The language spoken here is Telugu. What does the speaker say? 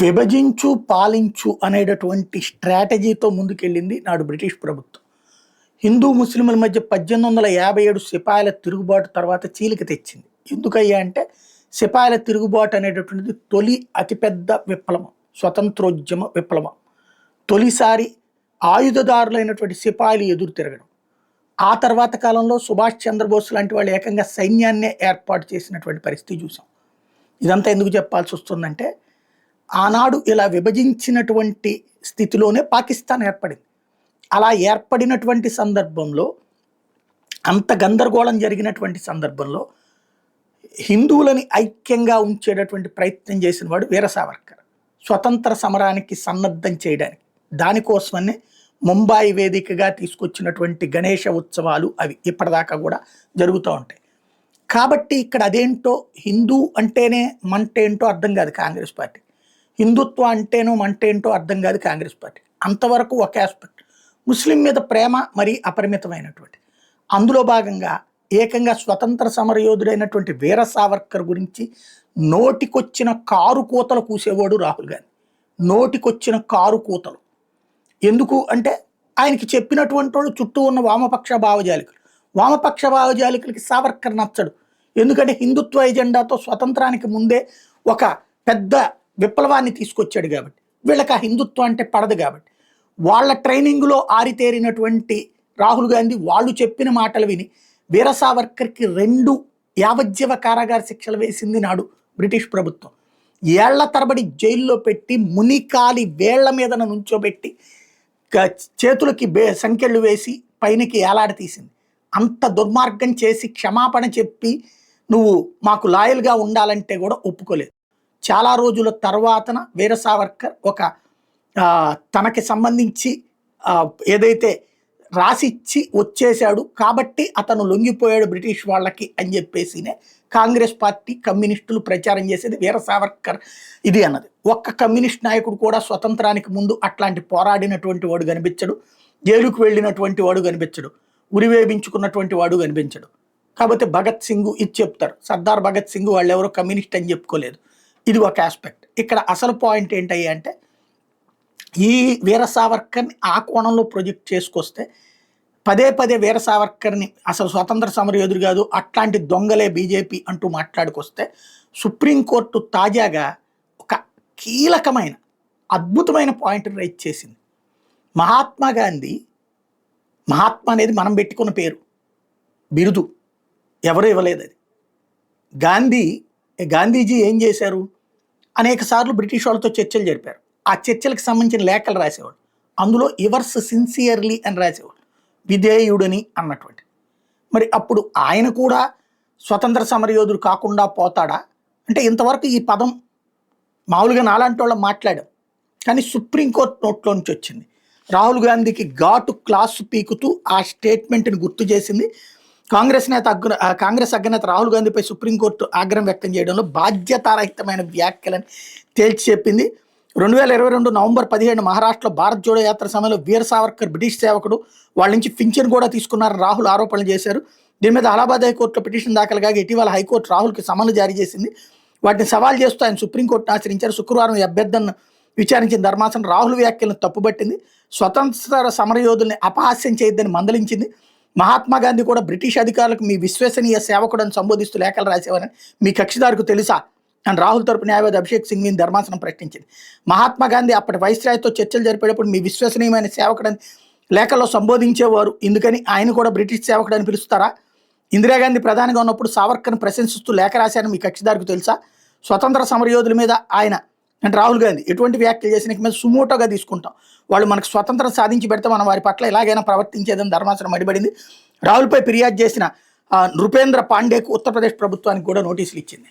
విభజించు పాలించు అనేటటువంటి స్ట్రాటజీతో ముందుకెళ్ళింది నాడు బ్రిటిష్ ప్రభుత్వం. హిందూ ముస్లింల మధ్య 1857 సిపాయిల తిరుగుబాటు తర్వాత చీలిక తెచ్చింది. ఎందుకయ్యా అంటే సిపాయిల తిరుగుబాటు అనేటటువంటిది తొలి అతిపెద్ద విప్లవం, స్వతంత్రోద్యమ విప్లవం. తొలిసారి ఆయుధదారులైనటువంటి సిపాయిలు ఎదురు తిరగడం. ఆ తర్వాత కాలంలో సుభాష్ చంద్రబోస్ లాంటి వాళ్ళు ఏకంగా సైన్యాన్నే ఏర్పాటు చేసినటువంటి పరిస్థితి చూసాం. ఇదంతా ఎందుకు చెప్పాల్సి వస్తుందంటే ఆనాడు ఇలా విభజించినటువంటి స్థితిలోనే పాకిస్తాన్ ఏర్పడింది. అలా ఏర్పడినటువంటి సందర్భంలో, అంత గందరగోళం జరిగినటువంటి సందర్భంలో హిందువులని ఐక్యంగా ఉంచేటటువంటి ప్రయత్నం చేసిన వాడు వీర సావర్కర్. స్వతంత్ర సమరానికి సన్నద్ధం చేయడానికి, దానికోసమనే ముంబాయి వేదికగా తీసుకొచ్చినటువంటి గణేష ఉత్సవాలు అవి ఇప్పటిదాకా కూడా జరుగుతూ ఉంటాయి. కాబట్టి ఇక్కడ అదేంటో హిందూ అంటేనే మంటేంటో అర్థం కాదు కాంగ్రెస్ పార్టీ, హిందుత్వం అంటేనో మంటేంటో అర్థం కాదు కాంగ్రెస్ పార్టీ. అంతవరకు ఒక ఆస్పెక్ట్. ముస్లిం మీద ప్రేమ మరీ అపరిమితమైనటువంటి, అందులో భాగంగా ఏకంగా స్వతంత్ర సమరయోధుడైనటువంటి వీర సావర్కర్ గురించి నోటికొచ్చిన కారు కూతలు కూసేవాడు రాహుల్ గాంధీ. నోటికొచ్చిన కారు కూతలు ఎందుకు అంటే ఆయనకి చెప్పినటువంటి వాళ్ళు చుట్టూ ఉన్న వామపక్ష భావజాలికులు. వామపక్ష భావజాలికులకి సావర్కర్ నచ్చడు. ఎందుకంటే హిందుత్వ ఎజెండాతో స్వతంత్రానికి ముందే ఒక పెద్ద విప్లవాన్ని తీసుకొచ్చాడు కాబట్టి, వీళ్ళకి ఆ హిందుత్వం అంటే పడదు కాబట్టి, వాళ్ళ ట్రైనింగ్లో ఆరితేరినటువంటి రాహుల్ గాంధీ వాళ్ళు చెప్పిన మాటలు విని వీర సావర్కర్కి 2 యావజ్జీవ కారాగార శిక్షలు వేసింది నాడు బ్రిటిష్ ప్రభుత్వం. ఏళ్ల తరబడి జైల్లో పెట్టి మునికాలి వేళ్ల మీద నుంచోబెట్టి చేతులకి సంకెళ్ళు వేసి పైనకి ఏలాడతీసింది. అంత దుర్మార్గం చేసి క్షమాపణ చెప్పి నువ్వు మాకు లాయల్గా ఉండాలంటే కూడా ఒప్పుకోలేదు. చాలా రోజుల తర్వాతన వీర సావర్కర్ ఒక తనకి సంబంధించి ఏదైతే రాసిచ్చి వచ్చేశాడు కాబట్టి అతను లొంగిపోయాడు బ్రిటిష్ వాళ్ళకి అని చెప్పేసినే కాంగ్రెస్ పార్టీ, కమ్యూనిస్టులు ప్రచారం చేసేది వీర సావర్కర్ ఇది అన్నది. ఒక్క కమ్యూనిస్ట్ నాయకుడు కూడా స్వతంత్రానికి ముందు అట్లాంటి పోరాడినటువంటి వాడు కనిపించడు, జైలుకు వెళ్ళినటువంటి వాడు కనిపించడు, ఉరివేపించుకున్నటువంటి వాడు కనిపించడు. కాబట్టి భగత్ సింగ్ ఇది చెప్తారు, సర్దార్ భగత్ సింగ్ వాళ్ళు ఎవరో కమ్యూనిస్ట్ అని చెప్పుకోలేదు. ఇది ఒక ఆస్పెక్ట్. ఇక్కడ అసలు పాయింట్ ఏంటయ్యా అంటే ఈ వీర సావర్కర్ని ఆ కోణంలో ప్రొజెక్ట్ చేసుకొస్తే పదే పదే వీర సావర్కర్ని అసలు స్వతంత్ర సమరయోధుడు కాదు, అట్లాంటి దొంగలే బీజేపీ అంటూ మాట్లాడుకొస్తే సుప్రీంకోర్టు తాజాగా ఒక కీలకమైన అద్భుతమైన పాయింట్ రైజ్ చేసింది. మహాత్మా గాంధీ, మహాత్మా అనేది మనం పెట్టుకున్న పేరు, బిరుదు, ఎవరు ఇవ్వలేదు అది. గాంధీజీ ఏం చేశారు, అనేక సార్లు బ్రిటిష్ వాళ్ళతో చర్చలు జరిపారు. ఆ చర్చలకు సంబంధించిన లేఖలు రాసేవాడు. అందులో యువర్స్ సిన్సియర్లీ అని రాసేవాడు, విధేయుడని అన్నటువంటి. మరి అప్పుడు ఆయన కూడా స్వతంత్ర సమరయోధుడు కాకుండా పోతాడా అంటే ఇంతవరకు ఈ పదం మామూలుగా నాలాంటి వాళ్ళం మాట్లాడాం, కానీ సుప్రీంకోర్టు నోట్లో నుంచి వచ్చింది. రాహుల్ గాంధీకి ఘాటు క్లాసు పీకుతూ ఆ స్టేట్మెంట్ని గుర్తు చేసింది. కాంగ్రెస్ అగ్రనేత రాహుల్ గాంధీపై సుప్రీంకోర్టు ఆగ్రహం వ్యక్తం చేయడంలో బాధ్యతారహితమైన వ్యాఖ్యలని తేల్చి చెప్పింది. 2022 నవంబర్ 17 మహారాష్ట్రలో భారత్ జోడో యాత్ర సమయంలో వీర సావర్కర్ బ్రిటిష్ సేవకుడు, వాళ్ళ నుంచి పింఛన్ కూడా తీసుకున్నారని రాహుల్ ఆరోపణలు చేశారు. దీని మీద అలహాబాద్ హైకోర్టులో పిటిషన్ దాఖలు కాగా ఇటీవల హైకోర్టు రాహుల్కి సమన్లు జారీ చేసింది. వాటిని సవాల్ చేస్తూ ఆయన సుప్రీంకోర్టును ఆశ్రయించారు. శుక్రవారం ఈ అభ్యర్థనను విచారించిన ధర్మాసనం రాహుల్ వ్యాఖ్యలను తప్పుబట్టింది. స్వతంత్ర సమరయోధుల్ని అపహాస్యం చేయొద్దని మందలించింది. మహాత్మా గాంధీ కూడా బ్రిటిష్ అధికారులకు మీ విశ్వసనీయ సేవకుడని సంబోధిస్తూ లేఖలు రాసేవారని మీ కక్షిదారుకు తెలుసా అని రాహుల్ తరపు న్యాయవాది అభిషేక్ సింఘ్విని ధర్మాసనం ప్రశ్నించింది. మహాత్మా గాంధీ అప్పటి వైస్రాయ్తో చర్చలు జరిపేటప్పుడు మీ విశ్వసనీయమైన సేవకుడని లేఖల్లో సంబోధించేవారు, ఎందుకని ఆయన కూడా బ్రిటిష్ సేవకుడని పిలుస్తారా? ఇందిరాగాంధీ ప్రధానిగా ఉన్నప్పుడు సావర్కర్ని ప్రశంసిస్తూ లేఖ రాశారని మీ కక్షిదారుకు తెలుసా? స్వతంత్ర సమరయోధుల మీద ఆయన అంటే రాహుల్ గాంధీ ఎటువంటి వ్యాఖ్యలు చేసిన మీద సుమోటోగా తీసుకుంటాం, వాళ్ళు మనకు స్వతంత్రం సాధించి పెడితే మనం వారి పట్ల ఎలాగైనా ప్రవర్తించేదని ధర్మాసనం అడిబడింది. రాహుల్పై ఫిర్యాదు చేసిన నృపేంద్ర పాండేకు ఉత్తరప్రదేశ్ ప్రభుత్వానికి కూడా నోటీసులు ఇచ్చింది.